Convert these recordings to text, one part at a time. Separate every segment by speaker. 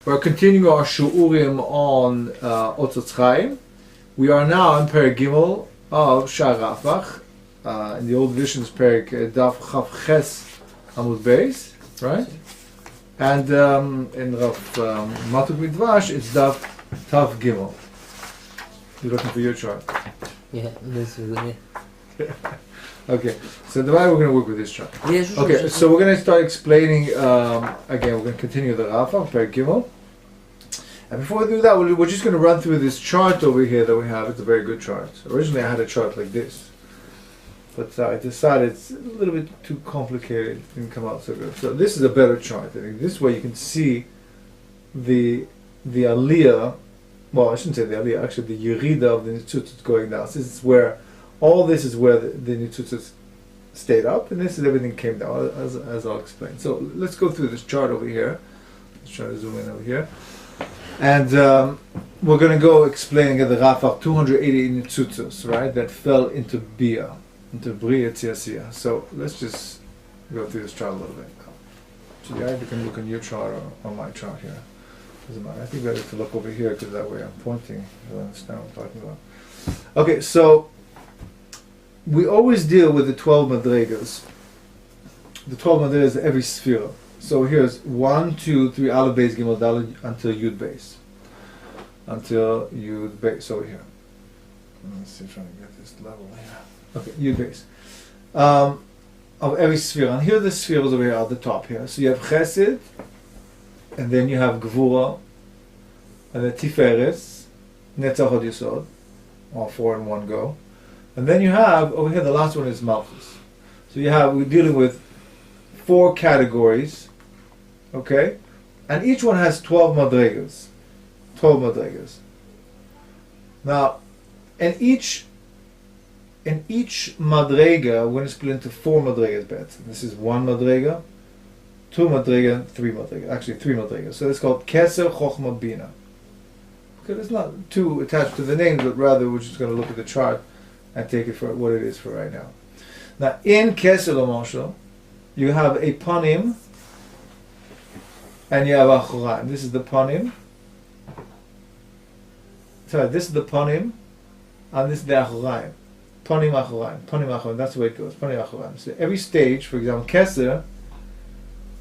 Speaker 1: We're continuing our Shiurim on Otzrot Chaim. We are now in pereck Gimel of Shaar Rafach. In the old editions, pereck Daf Chav Ches Amud Beis, right? And in Rav Matuk Midvash, it's Daf Tav Gimel. You're looking for your chart.
Speaker 2: Yeah, this is it.
Speaker 1: Okay, so the way we're going to work with this chart.
Speaker 2: Yeah, sure,
Speaker 1: Okay,
Speaker 2: sure.
Speaker 1: so we're going to start explaining, again, we're going to continue the Rafach, pereck Gimel. And before we do that, we're just going to run through this chart over here that we have. It's a very good chart. Originally I had a chart like this, but I decided it's a little bit too complicated. It didn't come out so good. So this is a better chart. I think this way you can see the aliyah, well, I shouldn't say the aliyah, actually the yerida of the nitzutzot going down. So this is where, all this is where the nitzutzot stayed up, and this is everything came down, as I'll explain. So let's go through this chart over here. Let's try to zoom in over here. And we're going to go explaining at the Rafach 280 nitzutzos, right, that fell into Bia, into Bria Tziasiya. So let's just go through this chart a little bit. So yeah, you can look on your chart or on my chart here. Doesn't matter. I think better to look over here because that way I'm pointing. You'll understand what I'm talking about. Okay, so we always deal with the 12 madregas. The 12 madregas of every sphere. So here's 1, 2, 3, Aleph, Beis, Gimel, Daled, until Yud, Beis. Until Yud, Beis, over here. Let's see, trying to get this level here. Okay, Yud, Beis. Of every sphere. And here are the spheres over here at the top here. So you have Chesed, and then you have Gvura, and then Tiferes, Netzach Hod Yesod, all four in one go. And then you have, over here, the last one is Malchus. So we're dealing with 4 categories. Okay, and each one has 12 madregas. 12 madregas. Now, in each madrega, we're going to split into 4 madregas bets. This is 1 madrega, 2 madrega, 3 madrega. Actually, 3 madregas. So it's called Keser, Chochma, Bina. Okay, it's not too attached to the names, but rather we're just going to look at the chart and take it for what it is for right now. Now, in Keser L'Moshe, you have a panim, and you have achoraim. This is the panim. Sorry, this is the panim, and this is the achoraim. Panim achoraim. Panim achoraim. That's the way it goes. Panim achoraim. So every stage, for example, Keser,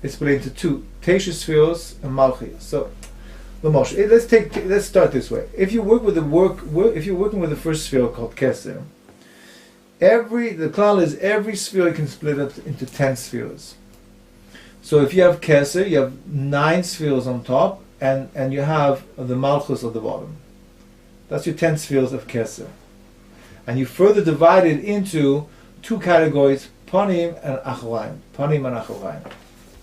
Speaker 1: is split into 2: Teisha Spheros and Malchia. So, L'Moshe. Let's start this way. If you work with if you're working with the first sphere called Keser, the klal is every sphere you can split up into 10 spheres. So if you have Keser, you have 9 spheres on top, and you have the Malchus at the bottom. That's your 10 spheres of Keser. And you further divide it into 2 categories, Panim and Achoraim. Panim and Achoraim.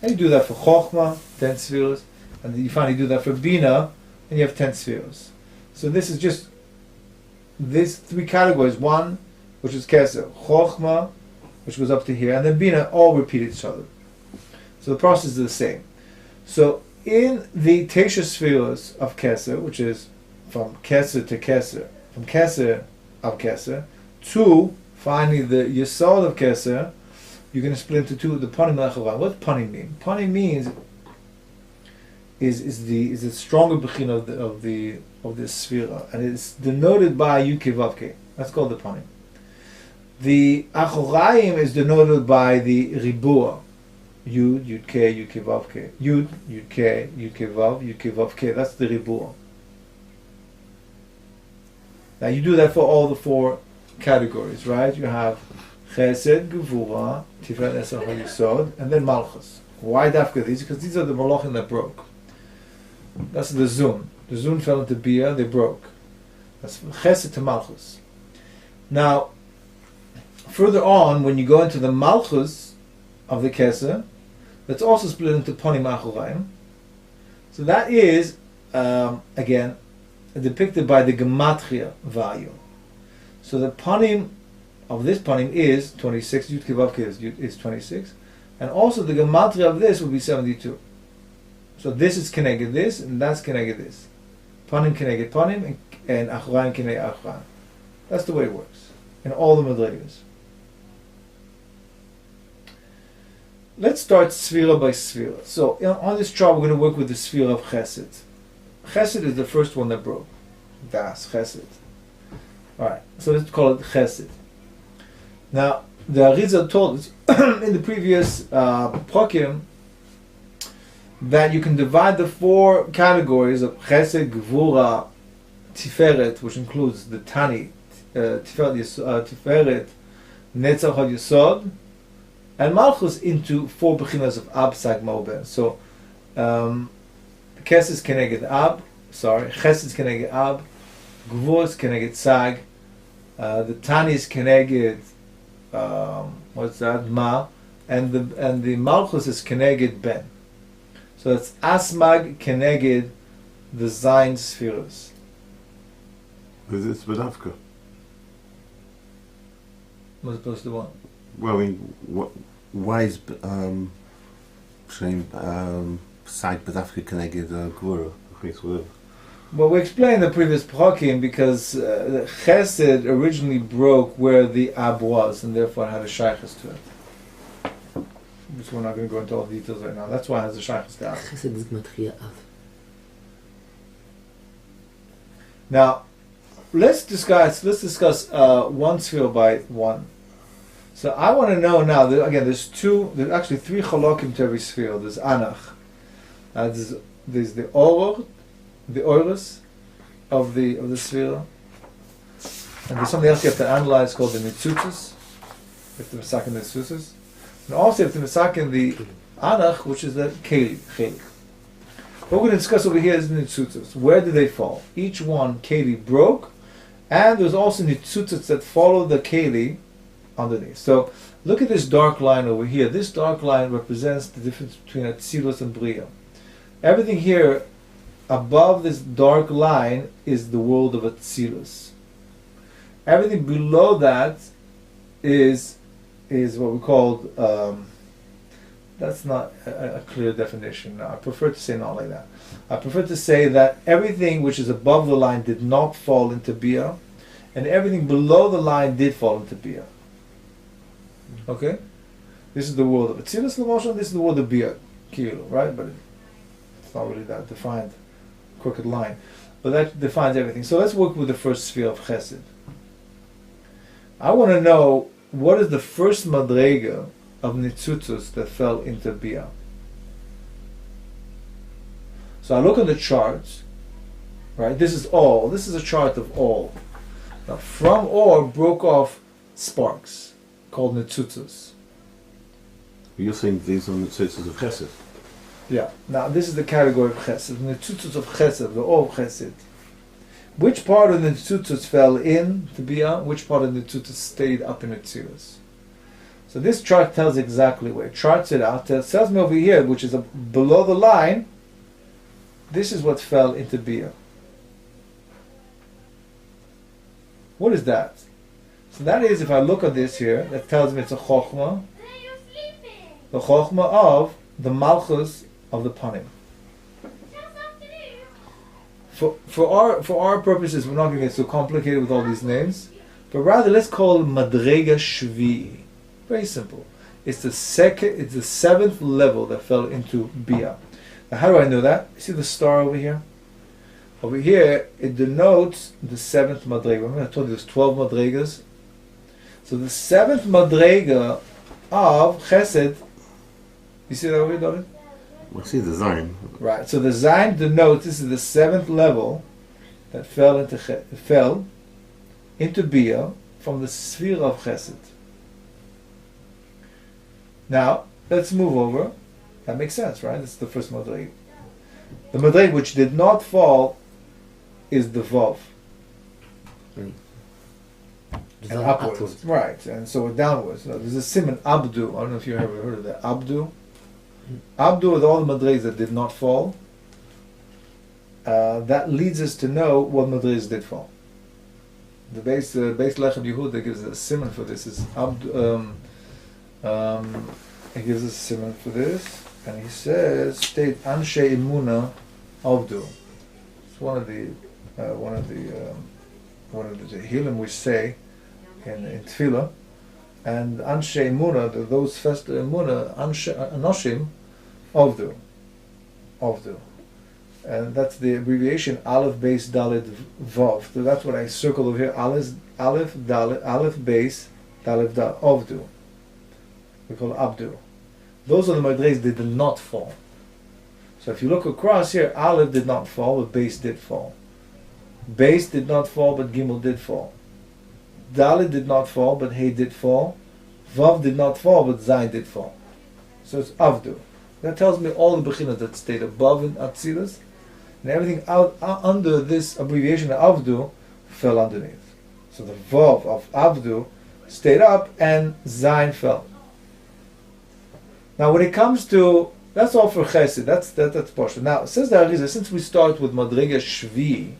Speaker 1: And you do that for Chochma, 10 spheres, and you finally do that for Bina, and you have 10 spheres. So this is just these 3 categories. 1, which is Keser, Chochma, which goes up to here, and then Bina, all repeat each other. So the process is the same. So in the Teisha spheres of Keser, which is from Keser to Keser, from Keser of Keser, to finally the Yesod of Keser, you're going to split into 2, the Panim and Achoraim. What does Panim mean? Panim means is the stronger bechin of the sphere, and it's denoted by Yud Kei Vav Kei. That's called the Panim. The Achoraim is denoted by the Ribua. Yud, Yud Kei, Yud Kei Vav Kei. Yud, Yud Kei, Yud Kei Vav, Yud Kei Vav Kei. That's the Ribua. Now you do that for all the 4 categories, right? You have Chesed, Gevura, Tiferet, Esor, Yesod, and then Malchus. Why dafka these? Because these are the Malachim that broke. That's the Zun. The Zun fell into Bia, they broke. That's from Chesed to Malchus. Now, further on, when you go into the Malchus of the Keser, that's also split into Panim Achoraim. So that is, again, depicted by the Gematria value. So the Panim of this Panim is 26, Yud Kei Vav Kei is 26, and also the Gematria of this would be 72. So this is Keneged this, and that's Keneged this. Panim Keneged Panim, and Achoraim Keneged Achoraim. That's the way it works, in all the Madrigas. Let's start Sphira by Sphira. So on this chart we're going to work with the Sphira of Chesed. Chesed is the first one that broke. Das, Chesed. Alright, so let's call it Chesed. Now, the Arizal told us in the previous Prokim that you can divide the four categories of Chesed, Gvura, Tiferet, which includes the Tani, Tiferet, Netzach Yesod, and Malchus into four bechinas of Ab, Sag, Ma'uben. So, Chesed is Keneged Ab, Chesed is Keneged Ab, Gvura is Keneged Sag, the Tani is Keneged Ma, and the Malchus is Keneged Ben. So that's Asmag Keneged the Zayin Spheres.
Speaker 3: Is it Bedavka?
Speaker 1: What's opposed to what?
Speaker 3: Well, I mean, why is side Bedavka Keneged Gvura?
Speaker 1: Well, we explained the previous Prokim because Chesed originally broke where the Ab was, and therefore had a shaykhs to it. Which we're not going to go into all the details right now. That's why it has a shaykhs to Ab.
Speaker 2: Chesed is Matchia Av.
Speaker 1: Now, let's discuss one sphere by one. So I want to know now, again, there's actually three chalokim to every sphere. There's Anach. There's the Oror, the Oirus of the sphere. And there's something else you have to analyze called the Nitzutzes. You have to masak in the Nitzutzes. And also you have to masak in the Anach, which is the Chelik. What we're going to discuss over here is the Nitzutzes. Where do they fall? Each one, Keli broke, and there's also Nitzutzes that follow the Keli underneath. So look at this dark line over here. This dark line represents the difference between Atzilus and Bria. Everything here above this dark line is the world of Atzilus. Everything below that is what we call that's not a clear definition. I prefer to say not like that. I prefer to say that everything which is above the line did not fall into Bia, and everything below the line did fall into Bia. Okay? This is the world of Atzilus L'moshel, this is the world of Bia, Kilo, right? But it's not really that defined, crooked line. But that defines everything. So let's work with the first sphere of Chesed. I want to know what is the first madrega of Nitzutzos that fell into Bia. So I look at the charts, right? This is all. This is a chart of all. Now from all broke off sparks called Nitzutzos.
Speaker 3: You're saying these are Nitzutzos of Chesed?
Speaker 1: Yeah. Now this is the category of Chesed. Nitzutzos of Chesed, the all of Chesed. Which part of the Nitzutzos fell in to Bia? Which part of the Nitzutzos stayed up in Atzilus? So this chart tells exactly where. It charts it out. It tells me over here, which is below the line, this is what fell into Bia. What is that? So that is, if I look at this here, that tells me it's a chokhmah. The chokhmah of the malchus of the panim. For our purposes, we're not going to get so complicated with all these names, but rather let's call it madrega shvi'i. Very simple. It's the seventh level that fell into Bia. Now, how do I know that? You see the star over here? Over here, it denotes the seventh madrega. Remember I told you there's 12 madregas? So the seventh madrega of Chesed, you see that over here, David?
Speaker 3: I see the Zayin.
Speaker 1: Right. So the Zayin denotes this is the seventh level that fell into Bia from the sphere of Chesed. Now, let's move over. That makes sense, right? That's the first madreg. The madreg which did not fall is the Vav. And upwards. Right, and so downwards. Now, there's a siman Abdu. I don't know if you ever heard of that. Abdu. Abdu is all the madregs that did not fall. That leads us to know what madregs did fall. The base Lechem Yehuda gives us a siman for this. Is Abdu. He gives us a siman for this, and he says, "State Anshe Imuna Avdu." It's one of the Tehillim we say in Tefillah, and Anshe Imuna, those Festa Imuna, Anoshim Avdu. and that's the abbreviation Aleph Beis Dalet Vav. So that's what I circle over here. Aleph Dalet Aleph Beis Dalet Avdu. We call it Abdu. Those are the madregas that did not fall. So if you look across here, Aleph did not fall, but Beis did fall. Beis did not fall, but Gimel did fall. Dalet did not fall, but Hey did fall. Vav did not fall, but Zayin did fall. So it's Avdu. That tells me all the bechinas that stayed above in Atzilus, and everything out under this abbreviation of Avdu fell underneath. So the Vav of Avdu stayed up, and Zayin fell. Now, when it comes to, that's all for Chesed. That's partial. Now, says the Arizal, since we start with Madrega Shvi,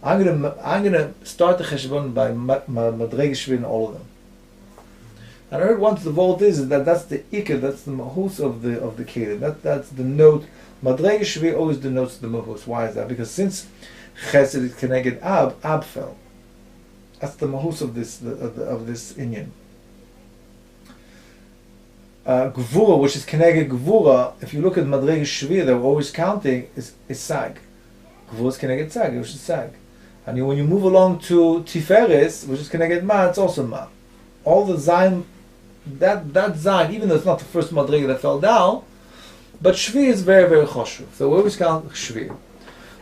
Speaker 1: I'm gonna start the Cheshbon by Madrega Shvi in all of them. And I heard once the vault is that that's the Ikar, that's the Mahus of the Kelim. That's the note. Madrega Shvi always denotes the Mahus. Why is that? Because since Chesed is connected Ab fell. That's the Mahus of this Inyan. Gvura, which is Keneged Gvura, if you look at Madrega Shvi, they're always counting, is Sag. Gvura is Keneged Sag, which is Sag. And when you move along to Tiferes, which is Keneged Ma, it's also Ma. All the Zayin, that Zayin, even though it's not the first Madrega that fell down, but Shvi is very, very choshev. So we always count Shvi.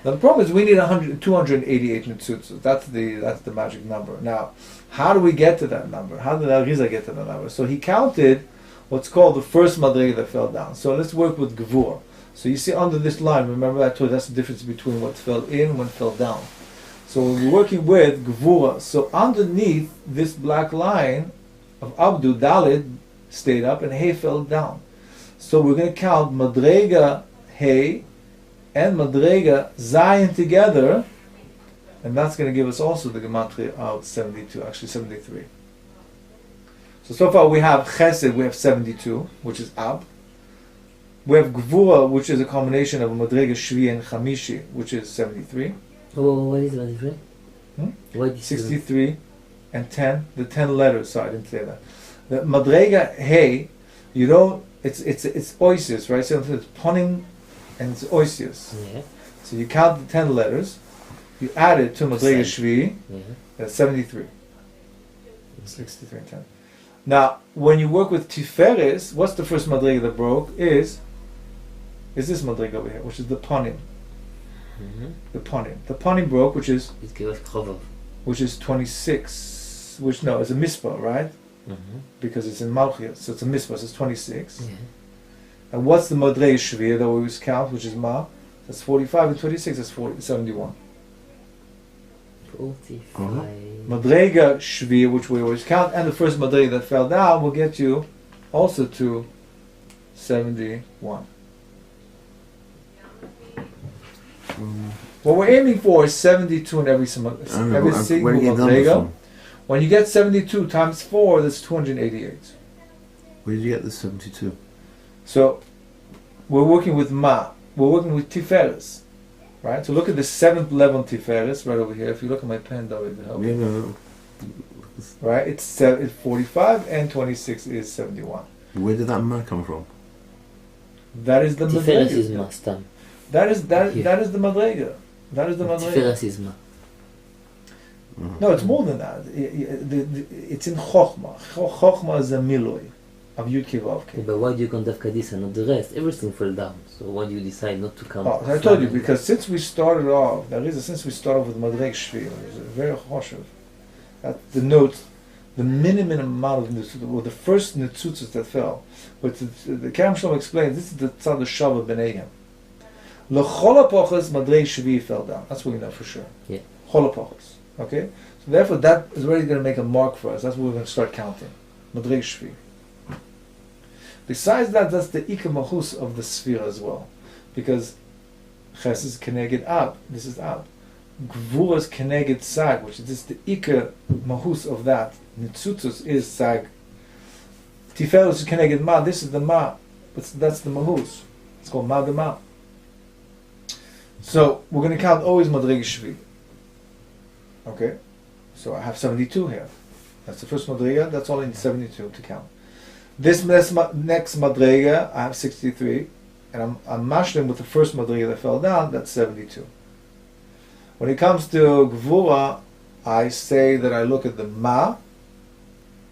Speaker 1: Now the problem is we need 288 Netzutzos. That's the magic number. Now, how do we get to that number? How did Arizal get to that number? So he counted what's called the first Madrega that fell down. So let's work with Gevur. So you see under this line, remember I told you that's the difference between what fell in and what fell down. So we're working with Gevura. So underneath this black line of Abdu, Dalid stayed up and Hey fell down. So we're going to count Madrega Hey and Madrega Zayin together, and that's going to give us also the gematria of 72, actually 73. So far we have Chesed, we have 72, which is Ab. We have Gvura, which is a combination of Madrega Shvi and Chamishi, which is 73.
Speaker 2: What is 73? What is
Speaker 1: 63 and 10, the 10 letters, sorry I didn't say that. The Madrega Hey, you know, it's oisius, right? So it's ponim and it's oisius.
Speaker 2: Yeah.
Speaker 1: So you count the 10 letters, you add it to Madrega Shvi, that's 73. 63 and 10. Now, when you work with Tiferes, what's the first Madrega that broke? Is this Madrega over here, which is the ponim. The ponim. The ponim broke, which is 26. Which no, it's a mispah, right? Because it's in Malchiyot, so it's a mispah, so it's 26. And what's the Madrega Shvi that we always count, which is Ma? That's 45, and 26 is 71.
Speaker 2: 45.
Speaker 1: Madrega Shvi, which we always count, and the first Madrega that fell down will get you also to 71. What we're aiming for is 72 in every single Madrega. When you get 72 times 4, that's 288.
Speaker 3: Where did you get the 72?
Speaker 1: So we're working with Ma. We're working with Tiferes. Right? So look at the 7th level Tiferes right over here. If you look at my pen, that would help.
Speaker 3: No.
Speaker 1: Right? It's 45 and 26 is 71.
Speaker 3: Where did that Ma come from?
Speaker 1: That is the Madrega.
Speaker 2: Tiferes is Ma, stam.
Speaker 1: That is the Madrega. That is the Madrega.
Speaker 2: Tiferes is Ma.
Speaker 1: No, it's more than that. It's in Chochma. Chochma is a miloi of Yud Kei Vav Kei.
Speaker 2: But why do you count Kadisa and not the rest? Everything fell down. So why do you decide not to count?
Speaker 1: Oh, I told you, because since we started off, since we started with Madrega Shvi, it's very choshev. That denotes the minimum amount of netzutzos, or the first netzutzos that fell. But the Kam Shalom explains, this is the tzad shava b'neihem. L'chol ha'pochos Madrega Shvi fell down. That's what we know for sure.
Speaker 2: Yeah.
Speaker 1: Chol ha'pochos. Okay? So therefore that is already going to make a mark for us. That's what we're going to start counting. Madrega Shvi. Besides that, that's the Ikar Mahus of the sphere as well. Because Ches is Keneged Ab. This is Ab. Gvura is Keneged Sag, which is just the Ikar Mahus of that. Netzutzos is Sag. Tiferes is Keneged Ma. This is the Ma. That's the Mahus. It's called Ma de Ma. So we're going to count always Madrega Shvi. Okay? So I have 72 here. That's the first Madrega. That's all I need 72 to count. This next Madrega, I have 63. and I'm mashlim with the first madriga that fell down, that's 72. When it comes to Gvura, I say that I look at the Ma,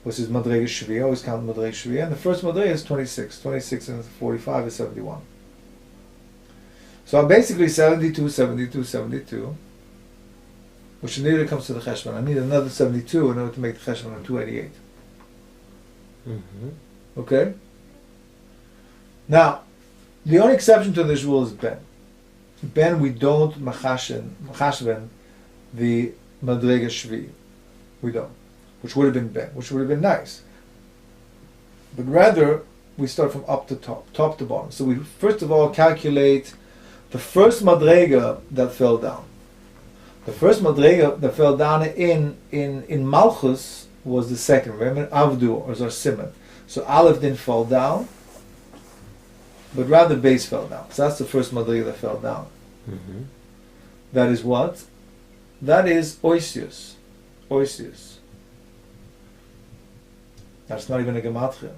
Speaker 1: which is madriga shvi. I always count madriga shvi, and the first madriga is 26. 26 and 45 is 71. So I'm basically 72, 72, 72, which immediately comes to the cheshbon. I need another 72 in order to make the cheshbon of 288. Okay? Now, the only exception to this rule is Ben. Ben, we don't machashven the madrega shvi. We don't. Which would have been Ben, which would have been nice. But rather, we start from up to top to bottom. So we first of all calculate the first madrega that fell down. The first madrega that fell down in Malchus was the second. Remember, Avdu or Zar So Aleph didn't fall down, but rather base fell down. So that's the first madriga that fell down. That is what? That is oisius. Oisius. That's not even a gematria.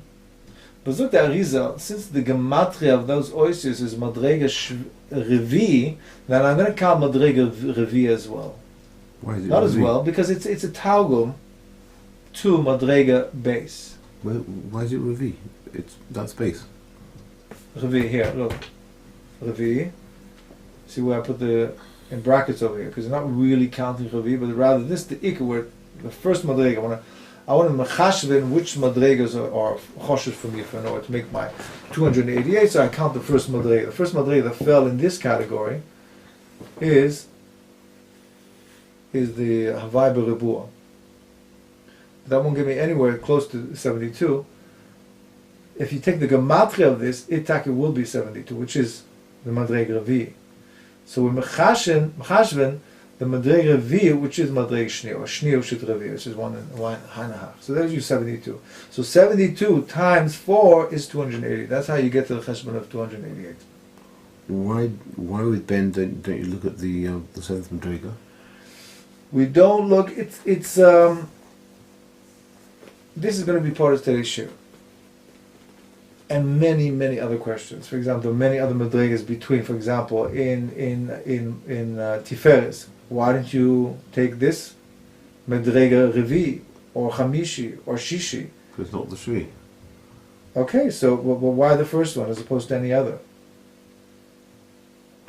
Speaker 1: But look at Arizal, since the gematria of those oisius is madriga revi, then I'm going to count madriga revi as well.
Speaker 3: Why is it
Speaker 1: not
Speaker 3: revi?
Speaker 1: As well, because it's a taugum to madriga base.
Speaker 3: Well, why is it revi? That's base.
Speaker 1: Revi, here, look. Revi. See where I put the in brackets over here, because I'm not really counting Revi, but rather this the ikka, where the first madrega. I want to machashvin which madregas are choshesh for me in order to make my 288. So I count the first madrega. The first madrega that fell in this category is the Havai Berebua. That won't get me anywhere close to 72. If you take the gematria of this, it will be 72, which is the Madreg Revi. So we machashven the Madreg Revi, which is Madreg Shni, or Shni Ushit Revi, which is one and a half. So there's your 72. So 72 times 4 is 280. That's how you get to the cheshbon of 288.
Speaker 3: Why with Ben don't you look at the seventh Madrega?
Speaker 1: We don't look. It's this is going to be part of today's shiur. And many other questions. For example, many other madregas between. For example, in Tiferes, why don't you take this madrega revi or chamishi or shishi?
Speaker 3: Because it's not the shvi.
Speaker 1: Okay, so why the first one as opposed to any other?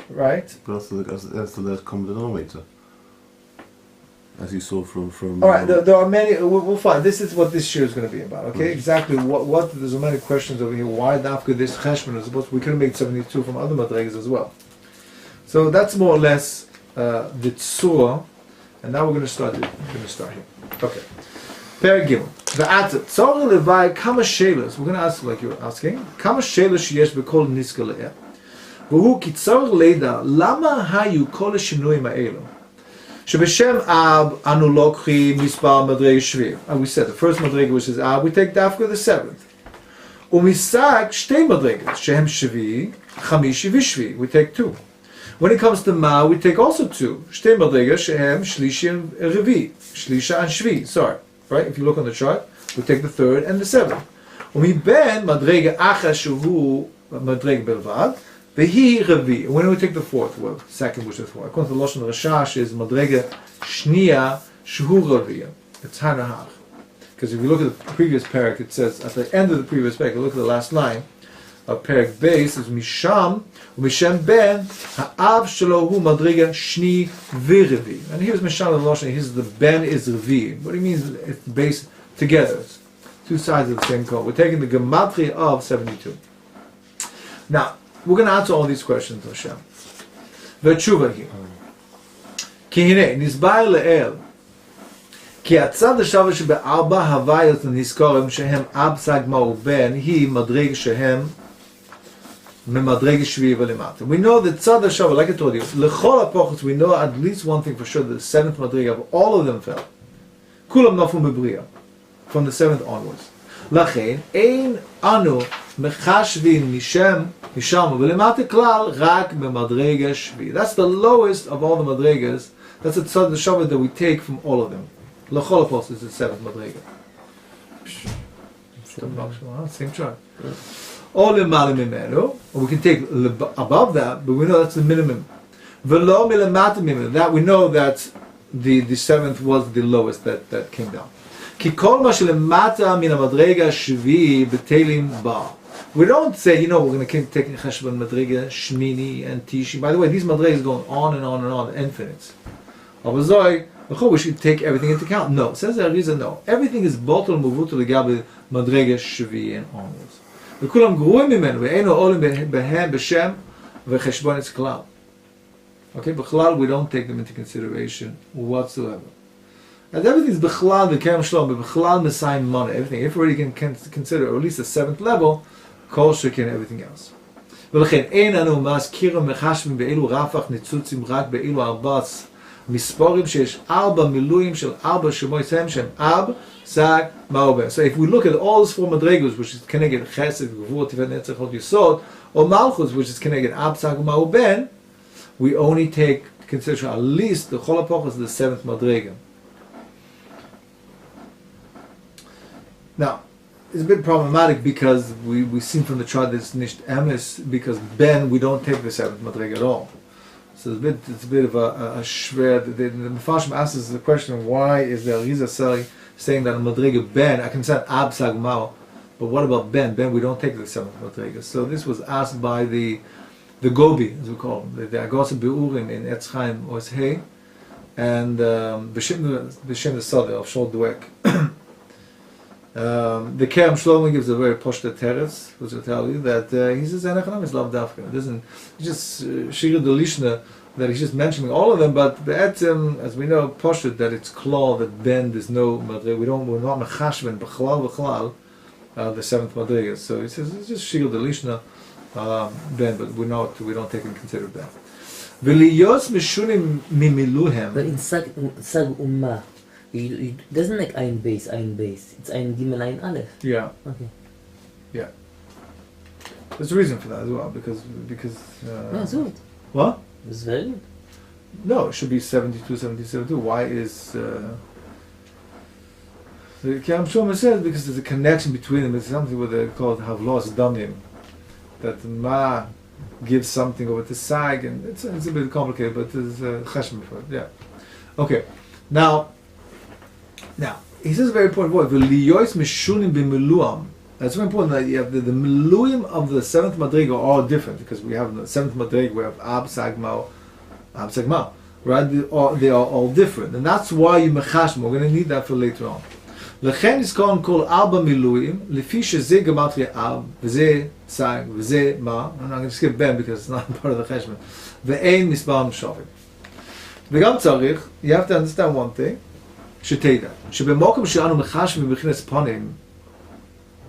Speaker 1: Right.
Speaker 3: But that's the less common denominator. As you saw from
Speaker 1: all right, there are many. We'll find. This is what this shiur is going to be about. Okay, exactly. What? There's so many questions over here. Why after this cheshbon is supposed? We could have made 72 from other madregas as well. So that's more or less the tzura, and now we're going to start. We're going to start here. Okay. Pereck Gimel. V'atat tzor levai kama shelos. We're going to ask like you're asking. Kama shelos sheyesh b'kol niska le'eh. V'hu ki tzor leida lama hayu kol hashinuyim ha'elu. Shebeshem Ab anu lokchi mispar madrega shvi. And we said the first madrega, which is Ab, we take dafka the seventh. Umisag shtei madregas shehem shvi, chamishi v'shvi. We take two. When it comes to Ma, we take also two. Shtei madregas shehem shlishi and revi, shlisha and shvi. Sorry, right? If you look on the chart, we take the third and the seventh. Umi ben madrega acha shuhu madrega belvad. Vehi revi. When we take the fourth, well, second, which is fourth. According to the Lashon Rashash, is madrega shnia shuhu revi. It's hanahach. Because if you look at the previous pereck, it says at the end of the previous pereck, look at the last line of pereck base is misham umishem ben ha'av shalohu madrega shni v'revi. And here's misham of the Lashon. Here's the ben is revi. What he means it's base together. It's two sides of the same coin. We're taking the gematria of 72. Now, we're going to answer all these questions, Hashem. V'tshuva here. Ki hine, nisbar le'el, ki atzad ha'shavah shebe'arba havayot nizkorim shehem ab sagma uben hi madreg shehem memadreg shvi v'lemata. We know that tzad ha'shavah, like I told you, lechol ha'pochos, we know at least one thing for sure, the seventh madreg of all of them fell. Kulam nafum bebriya, from the seventh onwards. Lachein, ein anu mechashvin mishem misham v'lemata klal rak b'madrega shvi. That's the lowest of all the madregas. That's the tzad ha'shavah that we take from all of them. L'chol ha'pos is the seventh madrega. Same chart. or למעלה ממנו, or we can take above that, but we know that's the minimum. ולא מלמטה ממנו, that we know that the seventh was the lowest that came down. כי כל מה שלמטה מן המדרגה השביעי בטלים בא. We don't say, we're going to keep taking Cheshbon Madriga, Shmini, and Tishi. By the way, these Madrigas go on and on and on, infinites. Avazoi, we should take everything into account. No, says the Arizal, no. Everything is bottle muvuto legabe Madriga, Shvi, and onwards. וכולם גרועים ממנו, ואינו עולים בהם בשם וחשבון כלל. Okay, בכלל, we don't take them into consideration whatsoever. And everything is בכלל, בכרם שלום, בכלל Messiah money, everything. If we already can consider, or at least the seventh level, כל שכן everything else. ולכן אין אנו מזכירים מחשבים באילו רפח ניצוצים רק באילו ארבע מספורים שיש ארבע מילואים של ארבע שמות הם שהם אב, סג, מאובן. So if we look at all those four מדרגות, which is כנגד חסד, גבורה, תפארת, נצח, הוד, יסוד, or מלכות, which is כנגד אב, סג, מאובן, we only take consideration at least the whole epoch the seventh madrega. Now, it's a bit problematic because we see from the chart that it's nicht emes, because Ben we don't take the seventh madrega at all. So it's a bit of a shver. The Mefashim asks us the question: why is the Arizal saying that a madrega Ben I can say ab sag mao, but what about Ben? Ben we don't take the seventh madrega. So this was asked by the Gobi, as we call him, the Agos Beurim in Otzrot Chaim was Hey, and B'Shem the Sadeh of Shol Dweck. The Kerem Shlomo gives a very poshta teretz, which will tell you that he says Enechanam is lav dafka. It doesn't. It's just Shiur the Lishna that he's just mentioning all of them, but be'etzim, as we know, poshta that it's klal that Ben there's no madrega. We're not mechashven b'chlal the seventh madrega. So he says it's just Shiur the Lishna Ben, but we don't take and consider Ben. V'liyos mishunim mimiluhem.
Speaker 2: But in Sag Ummah, it doesn't like Ein Beis. It's Ein Gimel Ein Aleph.
Speaker 1: Yeah.
Speaker 2: Okay.
Speaker 1: Yeah. There's a reason for that as well, because.
Speaker 2: No, it's good.
Speaker 1: What?
Speaker 2: It's very good.
Speaker 1: No, it should be 72, 72. Why is the Kerem Shlomo says because there's a connection between them. It's something what they call Havlos Damim, that Ma gives something over to Sag, and it's a bit complicated, but there's a cheshbon for it. Yeah. Okay. Now, he says a very important word. V'liyos mishunim b'miluam. That's very important that you have the miluim of the seventh madrega are all different, because we have the seventh madrega we have ab sagmao, right? They are all different, and that's why you mechashim. We're going to need that for later on. Lechen is called arba miluim lefi shezeh gematria ab v'zeh sag v'zeh ma. I'm not going to skip Ben because it's not part of the cheshbon. Ve'ein mispar mshavim. V'gam tzarich, you have to understand one thing. Sheteda. Shebemokum she'anu mechashim b'chinas panim.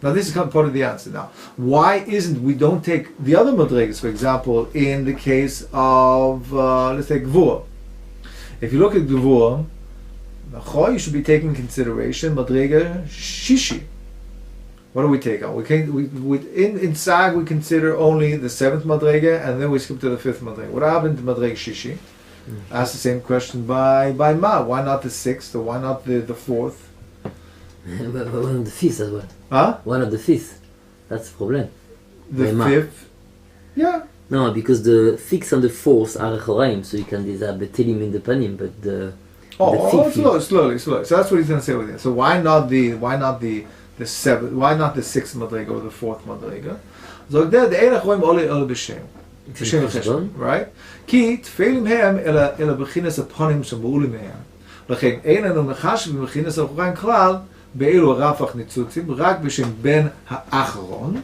Speaker 1: Now this is part of the answer. Now, why isn't we don't take the other madregas? For example, in the case of let's take Gvura. If you look at Gvura, you should be taking consideration madrega shishi. What do we take out? In Sag we consider only the seventh madrega, and then we skip to the fifth madrega. What happened to madrega shishi? Ask the same question by Ma. Why not the sixth, or why not the fourth?
Speaker 2: One of the fifth as well.
Speaker 1: Huh?
Speaker 2: One of the fifth. That's the problem.
Speaker 1: The fifth? Yeah.
Speaker 2: No, because the sixth and the fourth are choraim, so you can do that betelim in the panim, but the
Speaker 1: slowly. So that's what he's going to say with it. So why not the seventh? Why not the sixth madrega or the fourth madrega? So there the ein choraim ole b'shem. Right? Ki tfeilim hem ela b'chinas aponim shamulim hem. לכן אין לנו מחש במכינס החוריים כלל באילו רפח ניצוצים רק בשם בן האחרון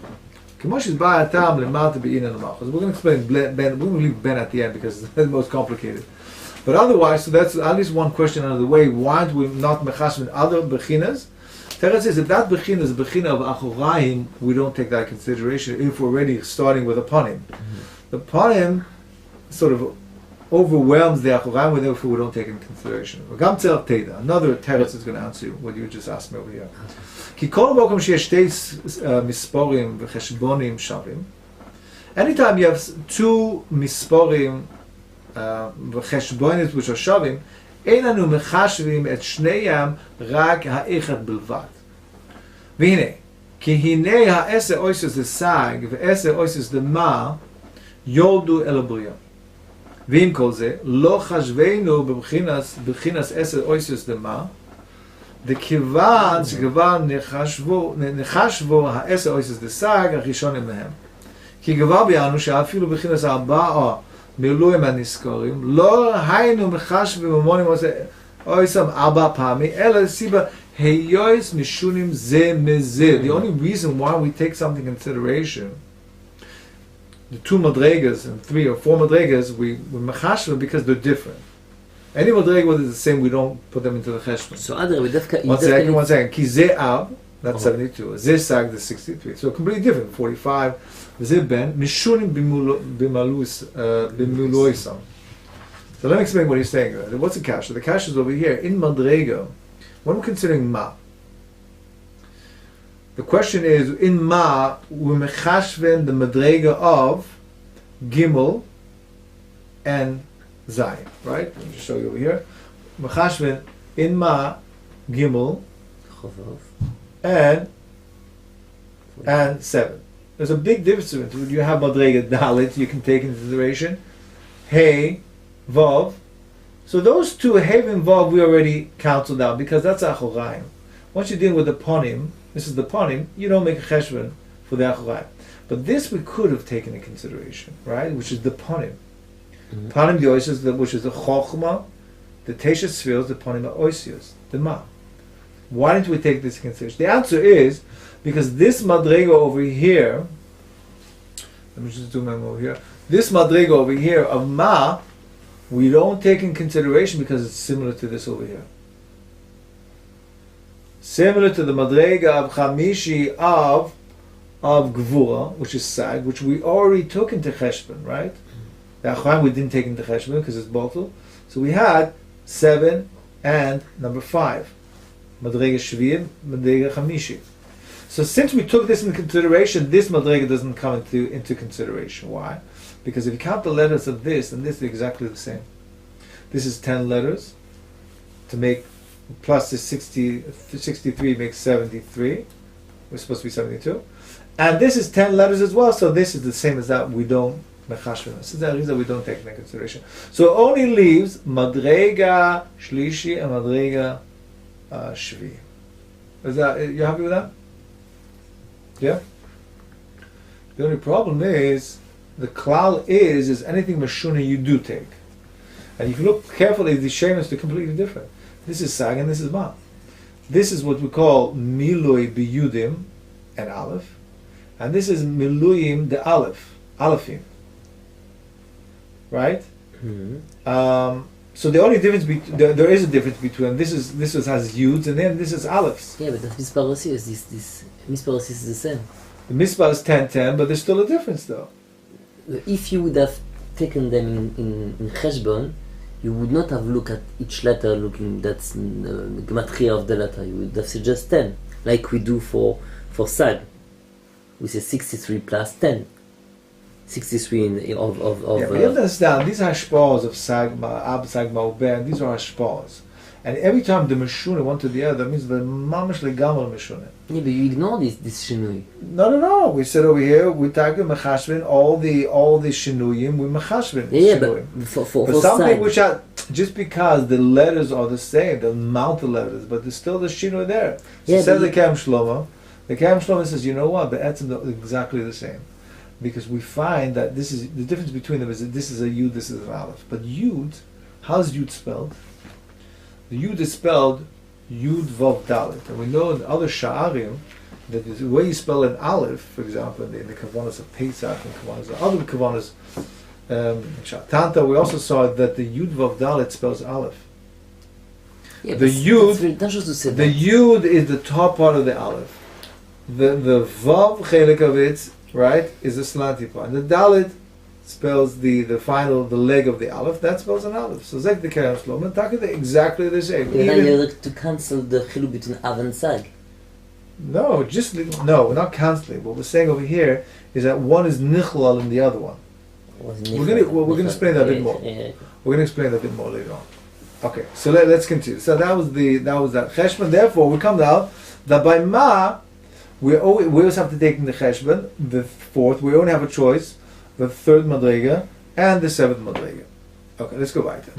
Speaker 1: כמו שבא הטעם למטה בעניין המלכות. So we're going to explain Ben, we're going to leave Ben at the end because it's the most complicated. But otherwise, so that's at least one question out of the way. Why do we not mechash in other bechinas? Teretz says if that bechina is bechina of achorayim, we don't take that consideration if we're already starting with a panim. The panim sort of overwhelms the achorayim, and therefore we don't take it into consideration. Another teretz is going to answer what you just asked me over here. Anytime you have two misporim v'cheshbonim which are shavim, אין לנו מחשבים את שניהם רק האחד בלבד. והנה, כי הנה העשר אויסס לסג ועשר אויסס למה יולדו אל הבריאה. ועם כל זה, לא חשבנו בבחינס עשר אויסס למה, וכיוון שכבר נחשבו העשר אויסס לסג הראשונים מהם. כי כבר ביאנו שאפילו בחינס ארבעה מילואים הנזכרים, לא היינו מחשבים המונים אויסם 4 פעמים, אלא סיבה היוס משונים זה מזה. The only reason why we take something in consideration, the 2 madregas and 3 or 4 madregas, we machashva because they're different. Any madrega whether it's the same, we don't put them into the cheshbon.
Speaker 2: So אדרבה, דווקא...
Speaker 1: One second. כי זה אב, that's 72. זה סג, that's 63. So completely different, 45. וזה בן, משונים במילויסם. So let me explain what he's saying. What's the kasha? The kasha is over here. In madrega, when we're considering ma, the question is, in ma, we're mechashven the madrega of gimel and zayin, right? Let me just show you over here. Mechashven in ma, gimel, and 7. There's a big difference between you have madrega dalit, you can take into consideration, hey, vav. So those 2, hey and vav, we already counted out because that's achoraim. Once you're dealing with the ponim, this is the ponim, you don't make a cheshbon for the achoraim. But this we could have taken into consideration, right? Which is the ponim. Ponim the oisios, which is the chokhmah, the tesha sfiros, the ponim the oisios, the ma. Why didn't we take this into consideration? The answer is because this madrega over here, let me just zoom in over here. This madrega over here of ma, we don't take in consideration because it's similar to this over here. Similar to the madrega of chamishi of gvura, which is sag, which we already took into cheshbon, right? The achram we didn't take into cheshbon because it's botel. So we had 7 and number 5. Madrega shviyim, madrega chamishi. So since we took this into consideration, this madrega doesn't come into consideration. Why? Because if you count the letters of this and this, they're exactly the same. This is 10 letters to make, plus this 63 makes 73. We're supposed to be 72. And this is 10 letters as well, so this is the same as that. We don't mechashvin. This is the reason we don't take into consideration. So it only leaves madrega shlishi and madrega shvi. Is that, you happy with that? Yeah? The only problem is, the klal is anything mashuna you do take. And if you look carefully, the shemus are completely different. This is sag and this is ma. This is what we call milui biyudim and aleph. And this is miluyim the alephim. Right? Mm-hmm. So the only difference, there is a difference between, this has yuds and then this is alephs.
Speaker 2: Yeah, but the mispar is this mispar is the same.
Speaker 1: The mispar is 10, but there's still a difference though.
Speaker 2: If you would have taken them in cheshbon, you would not have looked at each letter looking that's the gematria of the letter. You would have said just 10, like we do for sag. We say 63 plus 10. 63 of
Speaker 1: yeah, but you have to understand, these are hashpahs of sagma, ab sagma, uben. These are hashpahs. And every time the meshuna one to the other, that means the mamash legamal meshuna.
Speaker 2: Yeah, but you ignore this shinui.
Speaker 1: No. We said over here, we target mechashvin, all the shinuyim, we mechashvin.
Speaker 2: Yeah, but for
Speaker 1: something
Speaker 2: sag,
Speaker 1: which are, just because the letters are the same, the amount of letters, but there's still the shinui there. So
Speaker 2: yeah,
Speaker 1: says the Kam Shlomo. The Kam Shlomo says, you know what, but that's exactly the same. Because we find that this is the difference between them is that this is a yud, this is an aleph. But yud, how's yud spelled? The yud is spelled yud vav dalet, and we know in other sha'arim that the way you spell an aleph, for example, in the kavanas of Pesach and kavanas of other kavanas, Shatanta, we also saw that the yud vav dalet spells aleph.
Speaker 2: Yeah,
Speaker 1: the yud is the top part of the aleph. The vav chelik of it, right, is the slanty part. And the dalet spells the leg of the aleph. That spells an aleph. So Zek the Kerem Shlom and Taka exactly the same.
Speaker 2: Now you like to cancel the chilu between av and sag.
Speaker 1: No, we're not canceling. What we're saying over here is that one is nichlal in the other one. We're going to explain that a bit more.
Speaker 2: Yeah.
Speaker 1: We're going to explain that a bit more later on. Okay, so let's continue. So that was that cheshbon. Therefore, we come out that by ma we always have to take in the cheshbon, the fourth. We only have a choice, the third madrega and the seventh madrega. Okay, let's go weiter.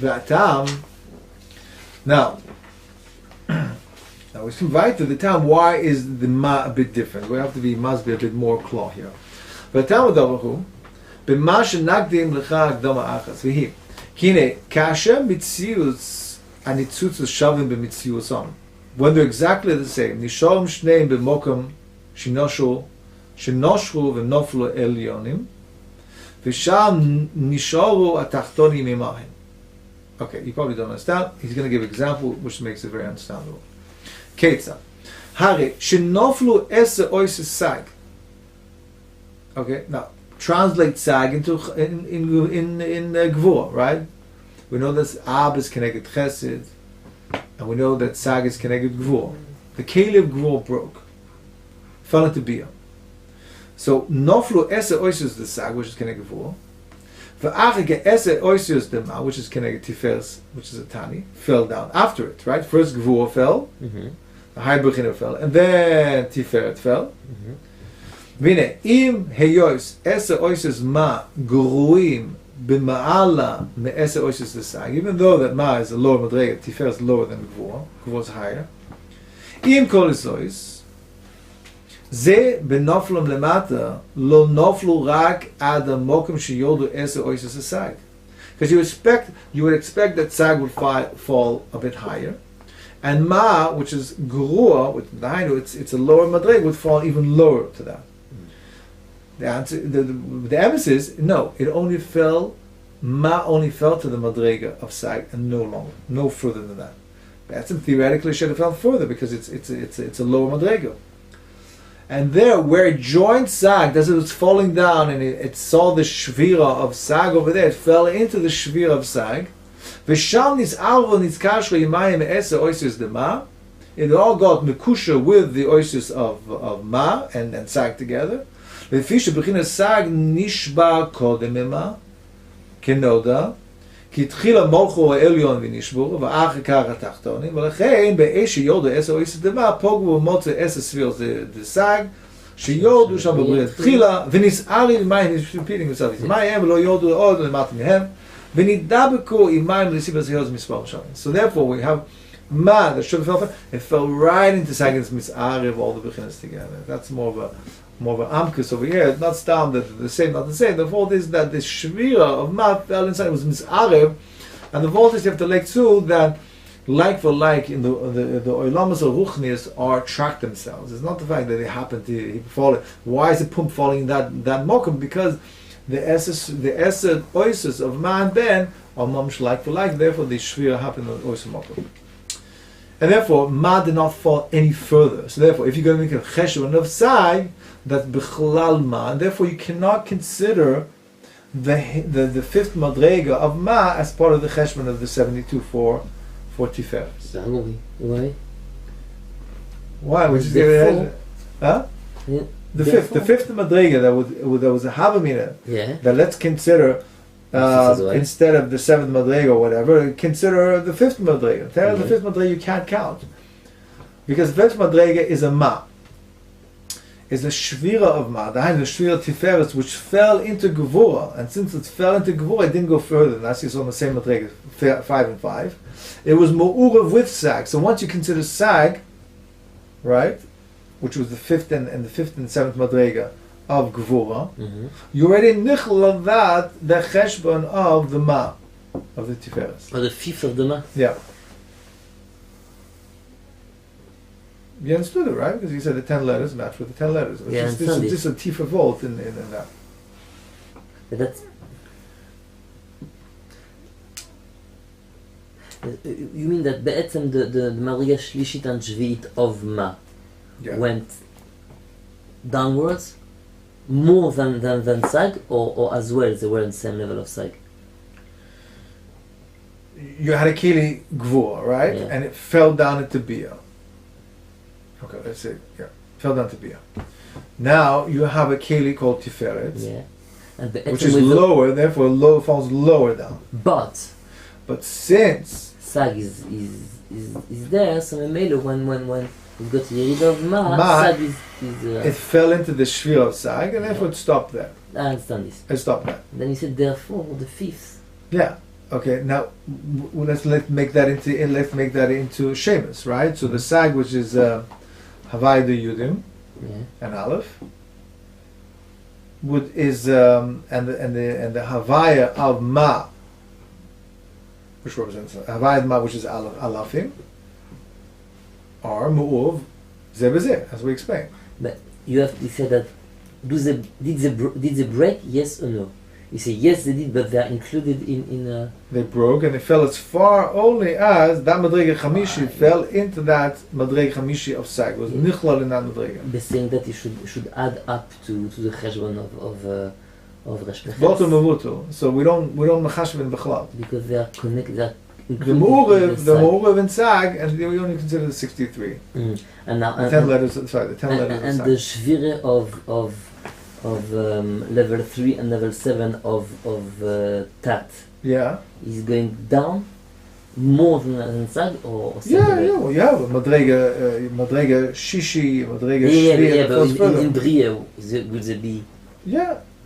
Speaker 1: Now we come weiter. The time. Why is the ma a bit different? We have to be must be a bit more claw here. V'atam adavahu b'ma shenagdim lecha akdama achas v'hi kine kasha mitzius anitzutz shavim b'mitziusam. When they're exactly the same, nishalom shneim b'mokum shinoshru v'noflu elyonim v'sham nisharu atachtonim imahim. Okay, you probably don't understand. He's going to give an example which makes it very understandable. Ketza Hari shenoflu ese oises sag. Okay, now translate sag into in gvur, right? We know that ab is connected chesed, and we know that sag is connected gvur. The keli of gvur broke, fell into bia. So noflu ese oises the sag, which is connected gvur. V'achike ese oises the ma, which is connected tifers, which is a tani, fell down after it, right? First gvur fell, the high bechina fell, and then tiferet fell. Vine im heyois ese oises ma gruim b'ma'ala me ese oises the sag. Even though that ma is a lower madrega, tiferet is lower than gvur is higher. Im kol isois ze benoflum lemata lo noflu rak ad mokum sheyodu ese oises the sag. Because you would expect that sag would fall a bit higher, and ma, which is gurua with the hainu, it's a lower madrega, would fall even lower to that. The answer, the emphasis, no, it only fell. Ma only fell to the madrega of sag, and no longer, no further than that. That's theoretically should have fell further because it's a lower madrega. And there, where it joined sag, as it was falling down, and it saw the shvira of sag over there, it fell into the shvira of sag. V'sham nis'arvo nitzkashra yimayim ese oisus de ma. It all got mekusha with the oisus of ma and sag together. V'fisha b'china sag nishba kodem ema kenoda ki tchila molcho ha'elyon v'nishbur v'achar kach ha'tachtonim v'lechein be'eshi yoda ese oisus de ma pogu v'motze ese sviros de sag sheyodu sham b'brit tchila v'nis'ari v'mayim, he's repeating himself, mayim v'lo yodu od l'mat mehem. So therefore we have ma that should have fell. It fell right into Sagin's misarev, all the beginners together. That's more of an amkus over here. It's not stam that the same, not the same. The fault is that the shvira of ma fell inside. It was misarev, and the fault is you have to like too that like for like in the oilamos or ruchnis are track themselves. It's not the fact that they happen to fall. Why is the pump falling in that mokum? Because the esed oises of ma and ben are mamish like for like, therefore the shvira happened on oises mokum. And therefore ma did not fall any further. So therefore if you're going to make a cheshbon of sag, that's bichlal ma, and therefore you cannot consider the fifth madrega of ma as part of the cheshbon of the 72 for tiferes. Why? Which is huh?
Speaker 2: Yeah.
Speaker 1: The fifth madrega that was a havamina.
Speaker 2: Yeah.
Speaker 1: That let's consider instead of the seventh madrega or whatever, consider the fifth madrega. Tell the fifth madrega you can't count because the fifth madrega is a ma. Is a shvira of ma. The shvira tiferes which fell into gevura, and since it fell into gevura, it didn't go further. And that's on the same madrega, 5 and 5. It was mu'urav with sag. So once you consider sag, right, which was the fifth and seventh madrega of gevura, you already nichl of that the cheshbon of the ma, of the tiferes.
Speaker 2: Or the fifth of the ma.
Speaker 1: Yeah. You understood it, right? Because you said the 10 letters match with the 10 letters.
Speaker 2: Yeah,
Speaker 1: this is just a tifa volt in that.
Speaker 2: But that's. You mean that בעצם the madrega shlishit and shvi'it of ma went downwards more than sag, or as well they were in the same level of sag?
Speaker 1: You had a keli gvur, right?
Speaker 2: Yeah.
Speaker 1: And it fell down into bia. Okay, let's say, fell down to bia. Now you have a keli called tiferet,
Speaker 2: and
Speaker 1: which is lower, therefore falls lower down.
Speaker 2: But
Speaker 1: since
Speaker 2: sag is there, so maybe when we got Yerid of Ma, sag is
Speaker 1: it fell into the sphere of sag, and therefore it stopped there.
Speaker 2: I understand this.
Speaker 1: It stopped there.
Speaker 2: Then he said, therefore, the fifth.
Speaker 1: Yeah. Okay. Now let's make that into Shemus, right? So the sag, which is Havai the Yudim and Aleph, is and the Havaya of Ma, which represents Havaya Ma, which is Alafim, are Mu'uv Zebezeh, as we explained.
Speaker 2: But you said that did they break? Yes or no? You say yes, they did, but they are included in.
Speaker 1: They broke and they fell as far only as that Madrega Chamishi fell into that Madrega Chamishi of Sag. It was Nichlal in that Madrega.
Speaker 2: They're saying that it should add up to the cheshbon of Rashash.
Speaker 1: Both of Mavutu. So we don't mechashbin b'chlal.
Speaker 2: Because they are connected. The
Speaker 1: Mu'urev and Sag, and we only consider the 63.
Speaker 2: And now
Speaker 1: the 10 letters. Sorry, the 10 letters.
Speaker 2: And the shvire of level 3 and level 7 of Tat.
Speaker 1: Yeah.
Speaker 2: Is going down more than Sag or
Speaker 1: well, you have Madrega Shishi, Madrega
Speaker 2: Shvi, but in Bria, will they be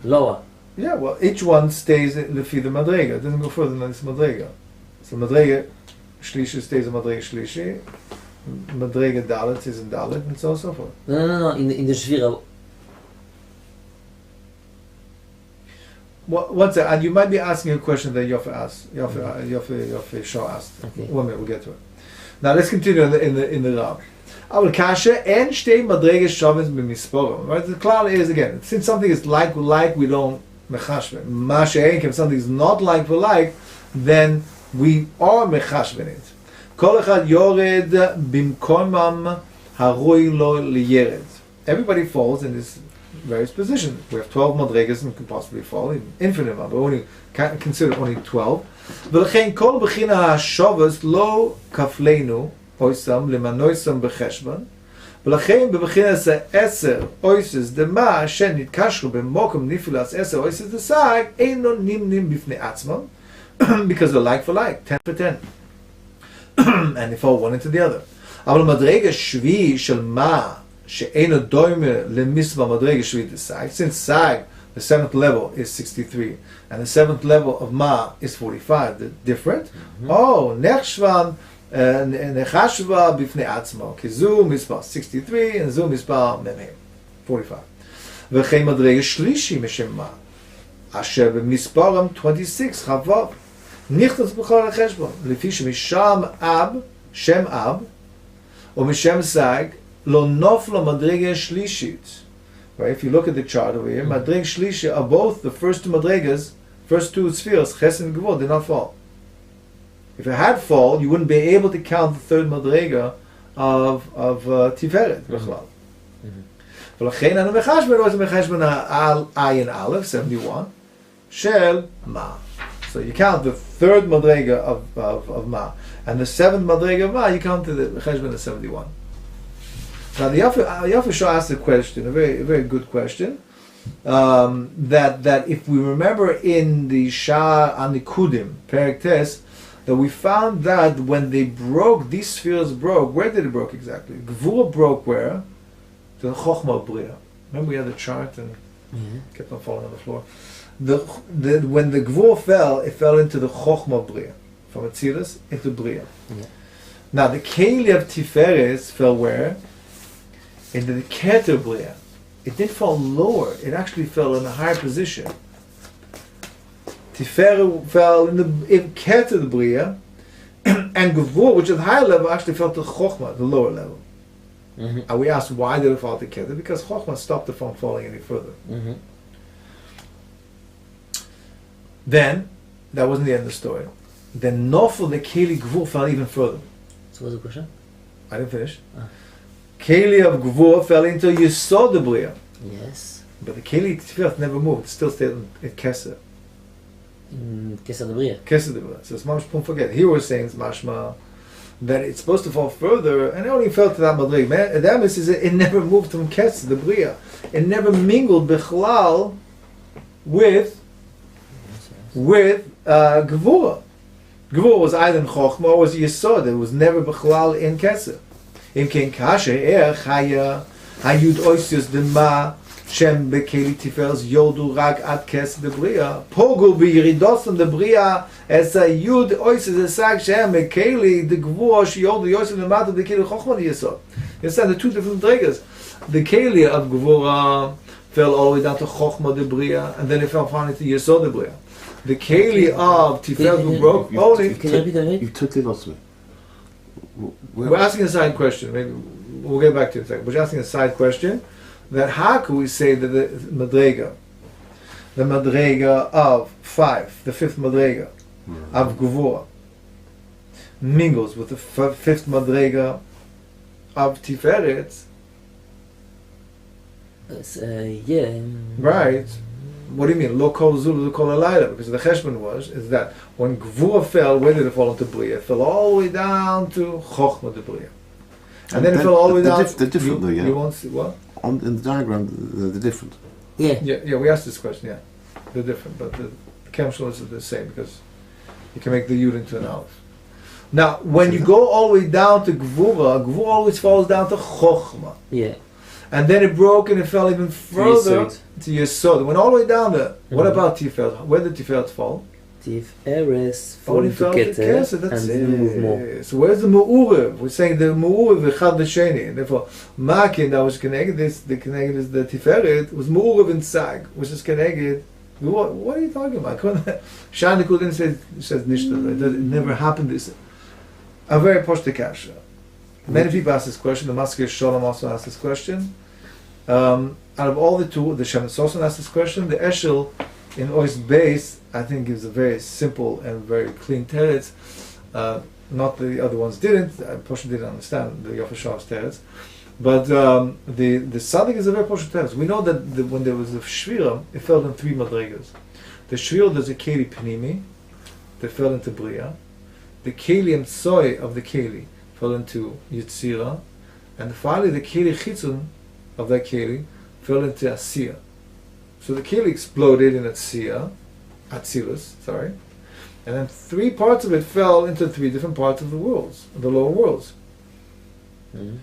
Speaker 2: lower?
Speaker 1: Yeah, well, each one stays Lefi the Madrega. It doesn't go further than this Madrega. So Madrega Shlishi stays in Madrega Shlishi, Madrega Dalet is in Dalet, and so on and so forth.
Speaker 2: No. In the Shvira.
Speaker 1: What's that? And you might be asking a question that Yofa asked. Yofa Shaar asked.
Speaker 2: Okay.
Speaker 1: 1 minute, we'll get to it. Now let's continue in the Rav. Our kasha and shtei madrega shavens b'misporim. Right. The klal is again, since something is like we don't mechashben. Mashe'en, if something is not like for like, then we are mechashben it. Kol echad yored bimkomam haroi lo liyered. Everybody falls in this various positions. We have 12 madregas and can possibly fall in infinite number. Only can't consider only 12. V'lechein kol b'china ha'shavas lo kafleinu oisam lemanoisam b'cheshban. V'lechein b'chinas ha'eser oises dema asher nitkashru b'mokum nifilas eser oises desag eino nimnim b'fnei atzmam because they're like for like, 10 for 10, and they fall one into the other. Aval madrega shvi shel ma. She'eno doime lemisva madrega shvi the sag. Since sag, the 7th level is 63, and the 7th level of ma is 45. They're different. Oh, nechshvan nechashva bifnei atzmo. Kizu mispa 63 and zu mispa memhem 45. V'chei madrega shlishi mishem ma. Asher b'misparam 26 chavav. Nichtas b'chol ha'cheshbon. Lefi shemisham ab shem ab or mishem sag. Lo nofla madrega shlishit. Right? If you look at the chart over here, madrega shlishi are both the first two madregas, first two spheres, ches and gvul, did not fall. If it had fall, you wouldn't be able to count the third madrega of tiferet b'chlal. V'lachein anu mechashben was mechashben al ayin aleph 71 shel ma. So you count the third madrega of ma, and the 7th madrega of ma, you count the mechashben of 71. Now the Yafa Shaar asked a question, a very good question, that if we remember in the Shaar on the Kudim, pereck tes, that we found that when they broke, these spheres broke, where did it broke exactly? Gvura broke where? To the Chochma Bria. Remember we had the chart and kept on falling on the floor. When the Gvura fell, it fell into the Chochma Bria, from Atzilus into Bria.
Speaker 2: Yeah.
Speaker 1: Now the Keli of Tiferes fell where? Into the Keter Bria. It didn't fall lower, it actually fell in a higher position. Tiferet fell in Keter Bria, and Gevur, which is the higher level, actually fell to Chochma, the lower level. And we asked why did it fall to Keter? Because Chochma stopped it from falling any further. Then, that wasn't the end of the story. Then Nofel, the Keli Gevur, fell even further.
Speaker 2: So what's the question?
Speaker 1: I didn't finish. Keli of Gvur fell into Yesod the Bria.
Speaker 2: Yes.
Speaker 1: But the Keli Tiferet never moved. It still stayed in Keser.
Speaker 2: Keser the Bria.
Speaker 1: Keser the Bria. So it's mashma, don't forget. Here we're saying it's mashma that it's supposed to fall further, and it only fell to that Madrig. That means it never moved from Keser the Bria. It never mingled Bechlal with Gvura. Gvura was either in Chochma or was Yesod. It was never Bechlal in Kesef. Im Ken Kasha Chaya Hayud Oisius Dema Shem Bekeli Tiferes Yodu Rak Ad Kesef de Bria Pogul B'Yiridosam de Bria as a Yud Oisius Esag Shem Bekeli the Gvura Yodu Yosef the Mata Bekeli Chochma Yesod. You understand the two different dregas. The Keli of Gvura fell all the way down to Chochma de Bria, and then it fell finally to Yesod de Bria. The Keli of Tiferet broke only.
Speaker 2: Can you repeat that?
Speaker 3: You've totally lost me.
Speaker 1: We're asking a side question. Maybe we'll get back to it in a second. We're asking a side question. That how can we say that the Madrega of 5, the 5th Madrega of Gvura, mingles with the 5th Madrega of Tiferet?
Speaker 2: Yeah.
Speaker 1: Right. What do you mean? Lo kol zulu, lo kol alayla. Because the cheshbon is that when Gvura fell, where did it fall into Bria? It fell all the way down to Chochma de Bria. And then it fell all the way down.
Speaker 3: They're different though, yeah?
Speaker 1: You won't see what?
Speaker 3: In the diagram, they're different.
Speaker 2: Yeah.
Speaker 1: Yeah, we asked this question, yeah. They're different, but the chemistry is the same because you can make the yud into an aleph. Now, when you go all the way down to Gvura always falls down to Chochma.
Speaker 2: Yeah.
Speaker 1: And then it broke and it fell even further to Yesod. It went all the way down there. What about Tiferet? Where did Tiferet fall?
Speaker 2: Tiferet
Speaker 1: Only
Speaker 2: fall
Speaker 1: fell
Speaker 2: to
Speaker 1: to
Speaker 2: Keter
Speaker 1: Keter, that's
Speaker 2: and move more.
Speaker 1: it. So where's the Mu'urev? We're saying the Mu'urev Echad L'Sheni. And therefore, Makin, that was Keneged, the Keneged is the Tiferet, was Mu'urev in Sag, which is Keneged. What are you talking about? Shaar Nikudin says Nishta. It never happened. This a very posh kasha. Many people ask this question. The Masker Shalom also asked this question. Out of all the two, the Shem Sosan asked this question. The Eshel in Ois base, I think, gives a very simple and very clean teretz. Not the other ones didn't. Posha didn't understand the Yofashav's teretz. But the Sadik is a very posh teretz. We know that when there was a Shvira, it fell in 3 madrigas. The Shvira, there's a Keli Pnimi that fell into Bria. The Keli and Soy of the Keli fell into Yitzira. And finally, the Keli Chitzun of that Keli fell into Asiya. So the Keli exploded in Atzilus, and then 3 parts of it fell into 3 different parts of the worlds, the lower worlds.
Speaker 2: Mm-hmm.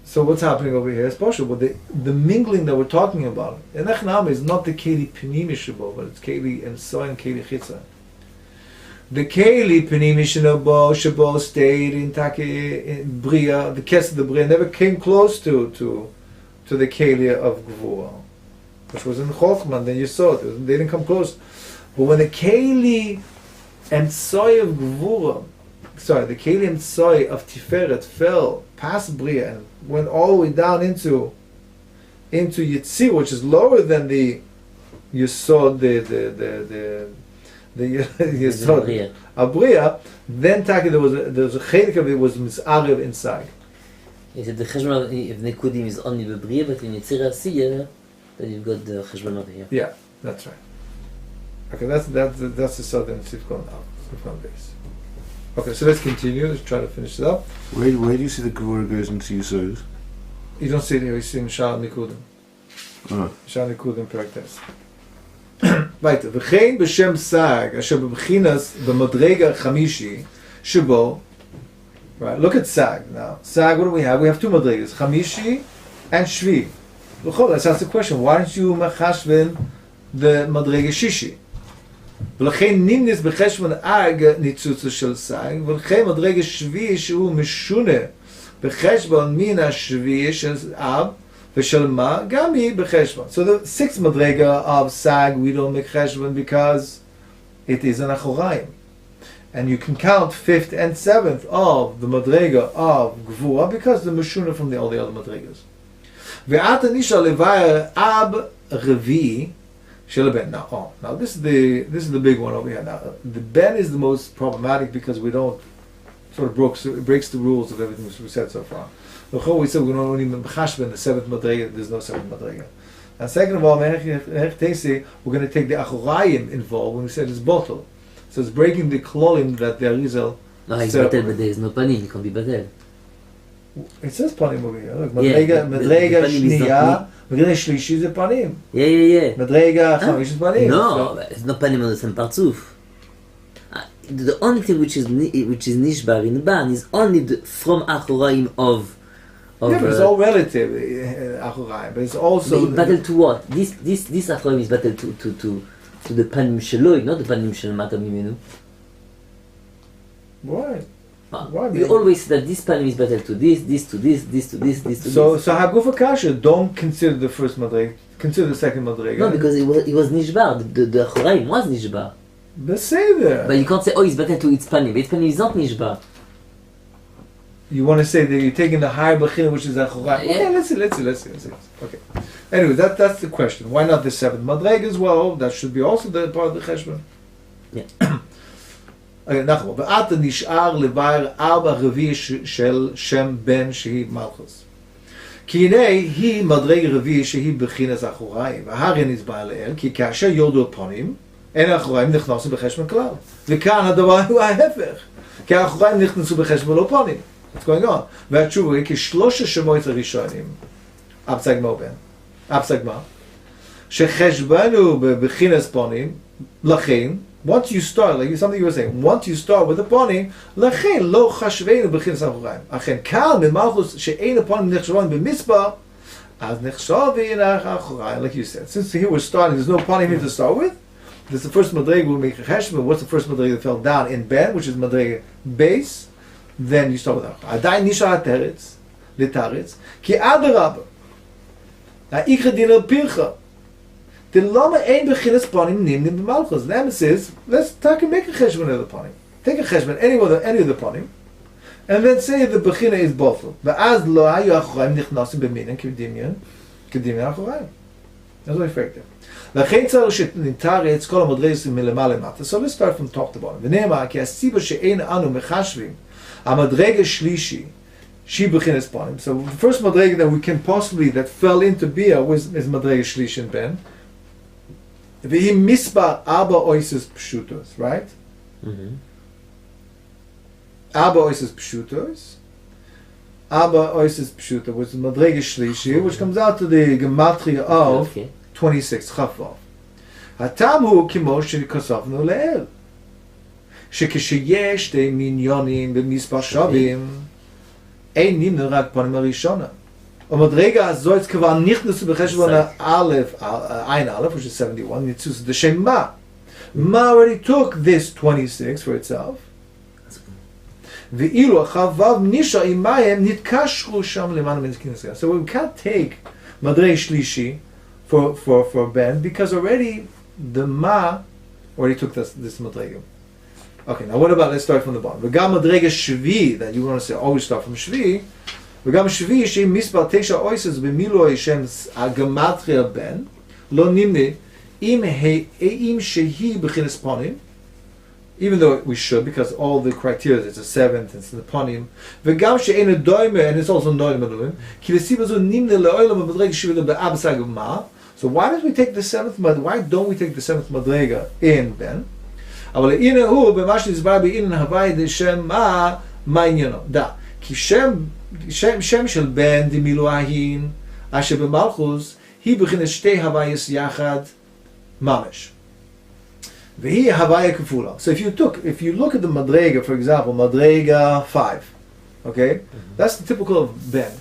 Speaker 1: So what's happening over here is possible. But the mingling that we're talking about, in Echnam is not the Keli Pnimi Shabo, but it's Keli and Soy and Keli Chitza. The Keli Pnimi Shabo stayed in Bria, the Kes of the Bria, never came close to the Keli of Gvura, which was in Chochman. Then you saw it; they didn't come close. But when the Keli and Soy of Gvura, the Keli and Soy of Tiferet fell past Bria and went all the way down into Yitzir, which is lower than the Yesod, the Yesod of Bria. Then Taki, there was a chelik of it was misarev inside.
Speaker 2: He said the cheshbon of Nekudim is only the Bria, but in Yitzir Asiya, then you've got the cheshbon over here.
Speaker 1: Yeah, that's right. Okay, that's the southern Sifkon base. Okay, so let's continue. Let's try to finish it up.
Speaker 3: Where do you see the Gvura goes into Yisod?
Speaker 1: You don't see it here. You see in Shaar Nikudim. Shaar Nikudim pereck test. Weiter. V'chein b'shem sag asher b'bchinas b'madrega chamishi shebo. Right. Look at sag now. Sag. What do we have? We have 2 madregas, chamishi and shvi. Let's ask the question. Why don't you machashvin the madrega shishi? ולכן נמנס בחשבון אג ניצוצו של סג, ולכן מדרגה שביעי שהוא משונה בחשבון מן השביעי של אב ושל מה, גם היא בחשבון. So the 6th מדרגה of sag we don't make חשבון because it is an אחוריים. And you can count 5th and 7th of the מדרגה of גבורה because the משונה from all the other מדרגas. ועתה נשאר לבאר אב רביעי Now, this is the big one over here. Now, the ben is the most problematic because we don't sort of breaks the rules of everything we said so far. We said we're not even b'chashben the 7th madrega. There's no 7th madrega. And second of all, we're going to take the achorayim involved when we said it's bottle. So it's breaking the klolim that the Arizal.
Speaker 2: No, it's batel, but there is no panim. It can be batel.
Speaker 1: It says panim over here. Look, madrega shniya. Madrega shlishi is panim.
Speaker 2: Yeah.
Speaker 1: Madrega chamish is panim.
Speaker 2: No, it's not panim on the same partzuf. the only thing which is nishbar in ban is only from Achoraim of.
Speaker 1: Yeah, but it's all relative, Achoraim. But it's also
Speaker 2: battle to what? This Achoraim is battle to the panim sheloi, not the panim shel mata mimenu.
Speaker 1: Why?
Speaker 2: Why? You always say that this panim is battle to this to this to this to this.
Speaker 1: So Hagufa Kasha, don't consider the first madrega. Consider the second madrega.
Speaker 2: No, because it was nishbar. The Achoraim was nishbar.
Speaker 1: Let's say that.
Speaker 2: But you can't say, it's better to its panim. Its panim is not nishbar.
Speaker 1: You want to say that you're taking the higher bechina, which is Achoraim.
Speaker 2: Yeah.
Speaker 1: Okay, let's see. Okay. Anyway, that's the question. Why not the seventh madrega as well? That should be also the part of the cheshbon.
Speaker 2: Yeah.
Speaker 1: Okay, nachma. Ve'ata nish'ar levair arba revi shel shem ben shehi malchus. כי הנה היא מדרג רביעי שהיא בחינת אחוריים, והרי נצבע לאל, כי כאשר יורדו הפונים, אין האחוריים נכנסו בחשבון כלל. וכאן הדבר הוא ההפך, כי האחוריים נכנסו בחשבון לא פונים. What's going on? והתשובה היא כשלוש השמות הראשונים, אבסגמה, שחשבנו בבחינת פונים, לכן, once you start, like something you were saying, once you start with the ponim, לכן לא חשבנו בחינס אחוריים. אכן כאן ממלכוס שאין הפונים נחשבון במספר, אז נחשבים אחוריים, like you said. Since here we're starting, there's no ponim here to start with. This is the first madrega we'll make a cheshbon. What's the first madrega that fell down in Ben, which is madrega base? Then you start with אחוריים. עדיין נשאר התרץ, לתרץ, כי אדרבה, האיכא דינר פירחה, the lama ain't b'chinas panim nimnim b'malchus. The Amos says, let's take and make a cheshbon of the panim. Take a cheshbon any of the panim, and then say the b'china is bothel. V'az lo ayu achoraim nichnasim b'minan k'dimyan achoraim. That's what I faked it. L'chein tzarech she'nitaretz kol ha'madreis milemah lemata. So let's start from top to bottom. V'ne'emar ki hasiba she'ein anu mechashvim ha'madrega shlishi she b'chinas panim. So the first madrega that we can possibly that fell into bia is madrega shlishi in Ben. V'hi misbar arba oises pshutos, right? Arba oises pshutos. Arba oises pshutos, which is madrega shlishi, which comes out to the gematria of 26 chafov. Hatam hu kimo shekosavnu le'el. Shekesheyesh de minyonim b'misbar shavim ein nimnu rak panim harishona. Madrega zoitz kavan nicht nur zu becheshbon ein aleph, which is 71. It's the shem ma. Ma already took this 26 for itself. Ve'ilu chavav nisha imayem nitkashru sham leman min kinesa. So we can't take madrega shlishi for Ben because already the ma already took this madrega. Okay, now what about, let's start from the bottom. V'gam madrega shvi, that you want to say always start from shvi. וגם שביעי שאם מספר 9 אויסס במילוי שם הגמטריה בן לא נמנה אם שהיא בחינס פונים, even though we should because all the criteria, it's a seventh, it's the פונים, וגם שאין הדוימה, and it's also נוימה מנויים, כי לסיבה זו נמנה לעולם המדרגה שבילה באבסה גמר. So why don't we take the seventh madrega? Why don't we take the seventh madrega in Ben? אבל הנה הוא במה שנסבר באינן הווי דשם מה עניינו? דע, כי שם של בן דמילואהין אשר במלכוס היא בחינת שתי הווייס יחד ממש והיא הוויה כפולה. So if you look at the madrega, for example, madrega 5, okay, that's the typical of Ben.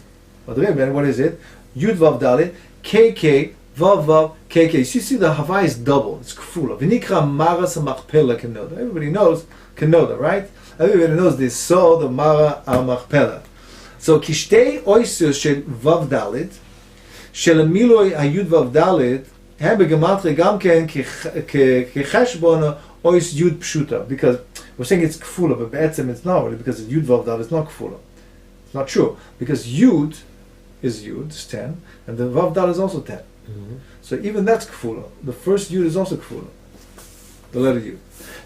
Speaker 1: Madrega Ben, what is it? Yud Vav Dalet KK Vav Vav KK. You see the Havai is double, it's kfula. V'nikra maras ha'machpela kenoda. Everybody knows kenoda, right? Everybody knows this. So the mara ha'machpela. So kishtei oisus shel Vav Dalet shel miloi hayud Vav Dalet הם בגמטריה גם כן כחשבון ois yud pshuta, because we're saying it's kfula, but בעצם it's not really, because yud Vav Dalet is not kfula. It's not true, because yud is yud, it's 10, and the Vav Dalet is also 10. So even that's kfula. The first yud is also kfula, the letter yud.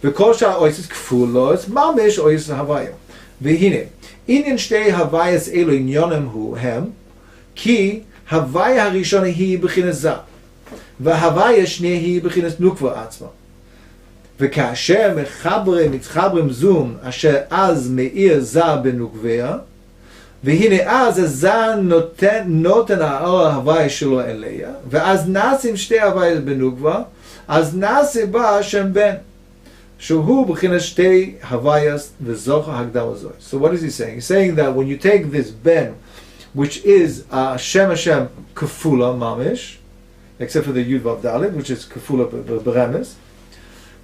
Speaker 1: וכל שאר ois is kfula, it's mamish ois havaya. והנה, עניין שתי הווייס אלו עניונם הוא הם, כי הוויה הראשונה היא בחינת זה, וההוויה השנייה היא בחינת נוקבה עצמה. וכאשר מתחברים זום, אשר אז מאיר זה בנוקביה, והנה אז זה נותן האור ההוויה שלו אליה, ואז נעשים שתי הוויה בנוקבה, אז נעשה בה שם בן. Shehu b'chinas shtei havayas v'zocha hagdama zoy. So what is he saying? He's saying that when you take this ben, which is Hashem kafula mamish, except for the Yud Vav Dalet, which is kafula beremes.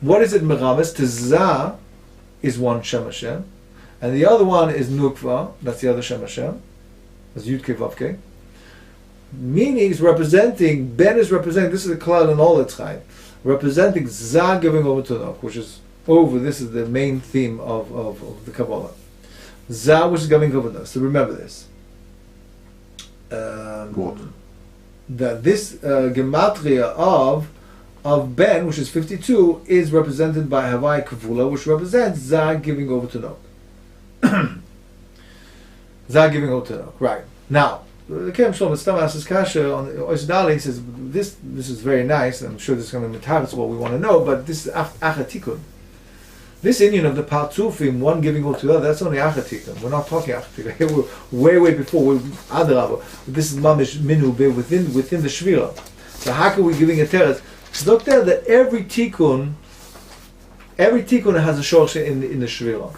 Speaker 1: What is it merames? Tza is one Shem Hashem, and the other one is Nukva. That's the other Shem Hashem. That's Yud Ke Vav Ke. Meaning is representing, Ben is representing, this is the Klal in all its Chaim, representing Za giving over to Nok, which is over, this is the main theme of the Kabbalah. Za, which is giving over to Nok. So remember this.
Speaker 3: What?
Speaker 1: That this gematria of Ben, which is 52, is represented by Havai Kavula, which represents Za giving over to Nok. Za giving over to Nok. Right. Now, the Kem Shalom Stam asks Kasha on Ozdali, he says, this is very nice, I'm sure this is going to be what we want to know, but this is Achatikun. This Indian of the Partzufim, one giving over to the other, that's only Achatikun. We're not talking Achatikun. We're way before, Adarabah. This is Mamish Minu within the Shvira. So how can we giving a teretz? Look there that every tikkun has a shorsh in the Shvira.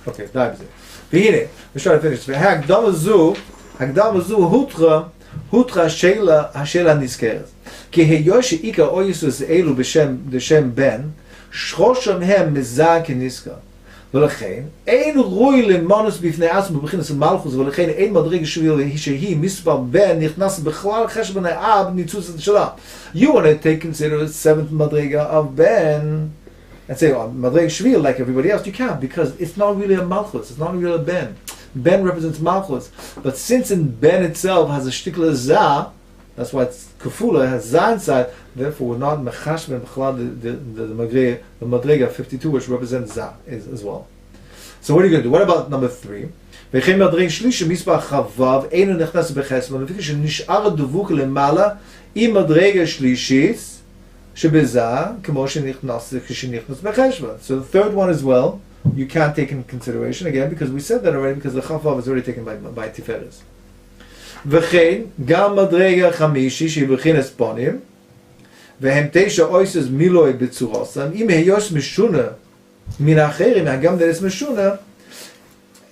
Speaker 1: Okay, that is it. V'hine, let's try to finish. Hagdama zu hutra shela nizkeret. Ki heyosh ika oyisus elu b'shem ben shrosham hem mizah k'nizka. ולכן אין רוי למונוס בפני עצמו בבחינת מלכוס, ולכן אין מדרגה שהיא מספר בן נכנס בכלל חשבון האב ניצוץ שלה. You want to consider the seventh madrega of Ben and say, oh, madrega shvil like everybody else. You can't, because it's not really a malchus, it's not really a Ben. Ben represents malchus, but since in Ben itself has a shtikla za, that's why it's kafula, has za inside, therefore we're not mechashben b'chlad the madrega 52, which represents za as well. So what are you going to do? What about number 3? וכן מדרג שלישי מספר חבב אינו נכנס בחסבון, לפי שנשאר הדבוק למעלה עם מדרגה שלישית שבזה כמו שנכנס בחסבון. So the third one as well, you can't take in consideration again, because we said that already, because the חבב is already taken by Tiferes. וכן גם מדרגה חמישי שהיא בחינת פונים, והם 9 אויסס מילוי בצורוסם, אם היוס משונה מן האחרים, גם דרס משונה,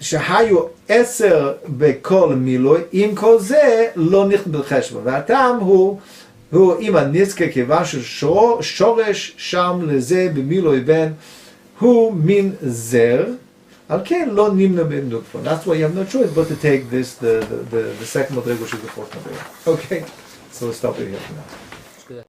Speaker 1: שהיו 10 בכל מילוי, עם כל זה לא נכנס בחשבון. והטעם הוא אם הנזקה כיוון ששורש שם לזה במילוי בן, הוא מין זר, על כן לא נמנע בנוקפון. That's why you have no choice but to take this, the second madrega, which is the fourth madrega. Okay, so we'll stop it here for now.